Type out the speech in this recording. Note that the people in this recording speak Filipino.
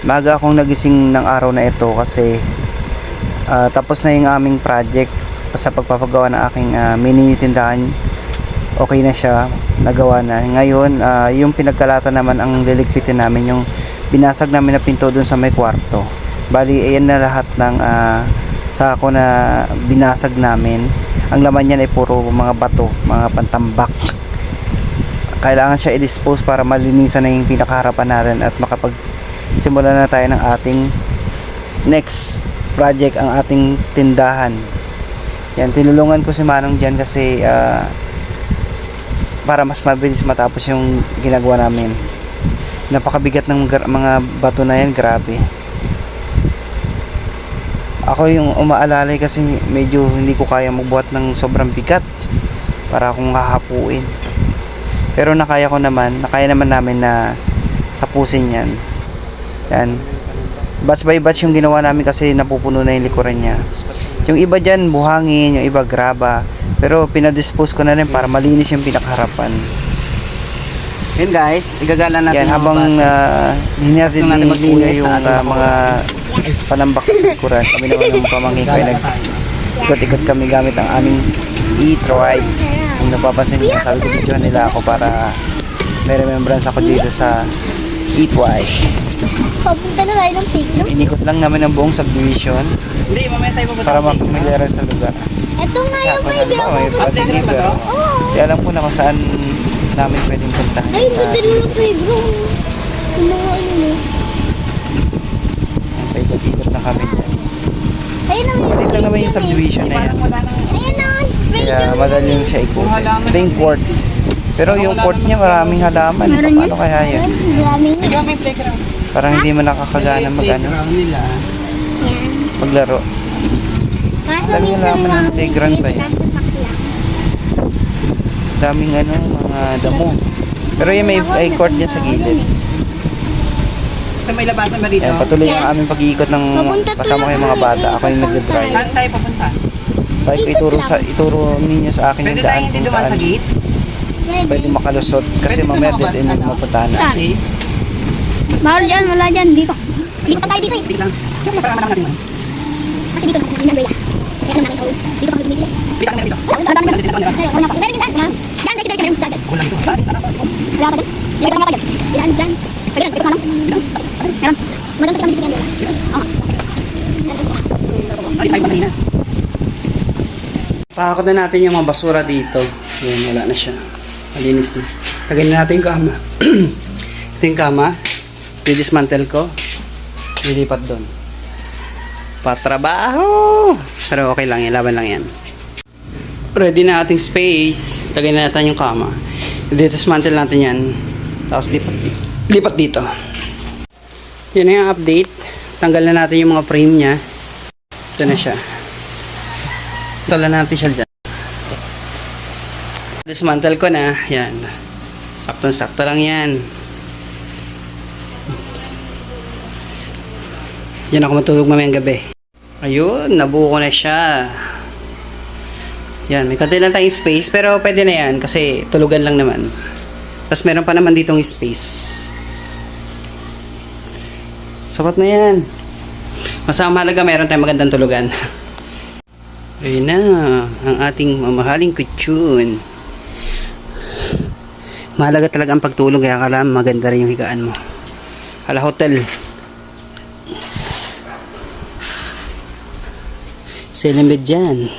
Maga akong nagising ng araw na ito kasi tapos na yung aming project sa pagpapagawa ng aking mini tindahan. Okay na siya, nagawa na. Ngayon, yung pinagkalatan naman ang liligpitin namin, yung binasag namin na pinto dun sa may kwarto. Bali, ayan na lahat ng sako na binasag namin. Ang laman niyan ay puro mga bato, mga pantambak. Kailangan siya i-dispose para malinisan na yung pinakaharapan natin at makapagsimula na tayo ng ating next project, ang ating tindahan. Yan, tinulungan ko si Manong dyan kasi para mas mabilis matapos yung ginagawa namin. Napakabigat ng mga bato na yan, grabe. Ako yung umaalalay kasi medyo hindi ko kaya magbuhat ng sobrang bigat para akong hahapuin. Pero nakaya naman namin na tapusin yan. Yan. Batch by batch yung ginawa namin kasi napupuno na yung likuran niya. Yung iba dyan buhangin, yung iba graba. Pero pinadispose ko na rin para malinis yung pinakaharapan. Yun guys, igagala natin. Yan, habang hinarsin natin magkuya yung mga panambak sa likuran. Kami naman ng pamangkin ko ay nag-ikot-ikot kami gamit ang aming e-trike. Kung napapansin nyo, sabi ko videohan nila ako para may remembrance ako dito sa e-trike. Papunta na tayo ng playground. Inikot lang namin ang buong subdivision. Hindi, mamaya tayo pupunta. Para mapamiliarize sa lugar. Ito nga yung playground. May playground ba to? Kaya alam ko na kung saan namin pwedeng puntahan. Ay, ganda rin yung playground. Yung mga ano. Paikot-ikot na kami dyan. Ayun ang Maliit lang naman yung subdivision na yan. Ayun ang Kaya playground. madali yung siya ikutin. Ito yung court. Pero yung court niya maraming halaman. Paano kaya yan? Daming. Ikaw may playground. Parang hindi mo nakakagana mag-ano, nila. Yan. paglaro. Kaso Daming minsan halaman ng lang, playground ba yan? tatak lang. Daming mga damo. Pero yung may court dyan sa gilid. Ito may labasan ba dito? Ayan, patuloy ang Yes. aming pag-iikot ng kasama ko yung mga bata. Ako yung nag-drive. Saan tayo papunta? Sabi ko ituro ninyo sa akin yung Pwede tayo daan hindi kung dumaan saan sa gate? pwede makalusot. Kasi Pwede mamaya tumawag dead end sa yung mapuntahan na. Saan? Mahal dyan, wala dyan, dito. Dito pa tayo dito eh. Dito lang. Para naman natin. Kasi dito, hindi number yan. Kaya alam namin, dito kami bumili. Dito kami dito. Ang dami na. Wala pa. Meron din dyan. Dyan, dito, dito, dito, dito. Kulang dito. Wala pa dyan. Dito ka dyan. Dyan, dyan. Pwede, dito ka lang. Meron. Maganda kami dito yan. Oo. Ay, tayo pa kanina. Pakakot na natin yung mga basura dito. Ayan, wala na siya. Malinis na. Lagyan na natin yung kama. Ito yung kama. Didismantle ko. Lilipat doon. Patrabaho! Pero okay lang yan. Laban lang yan. Ready na ating space. Lagyan na natin yung kama. Didismantle natin yan. Tapos lipat dito. Yan na yung update. Tanggal na natin yung mga frame niya. Ito na siya. Tala natin siya dyan. Dismantle ko na. Yan. Saktong-sakto lang yan. Yan ako matulog mamayang gabi. Ayun, nabuo ko na siya. Yan, may konti lang tayong space. Pero pwede na yan kasi tulugan lang naman. Tapos meron pa naman ditong space. Sapat na yan. Mas ang mahalaga meron tayong magandang tulugan. Ayun na, ang ating mamahaling kutsyon. Mahalaga talaga ang pagtulog, kaya kailangan maganda rin yung higaan mo. Hala hotel. Silimbid dyan.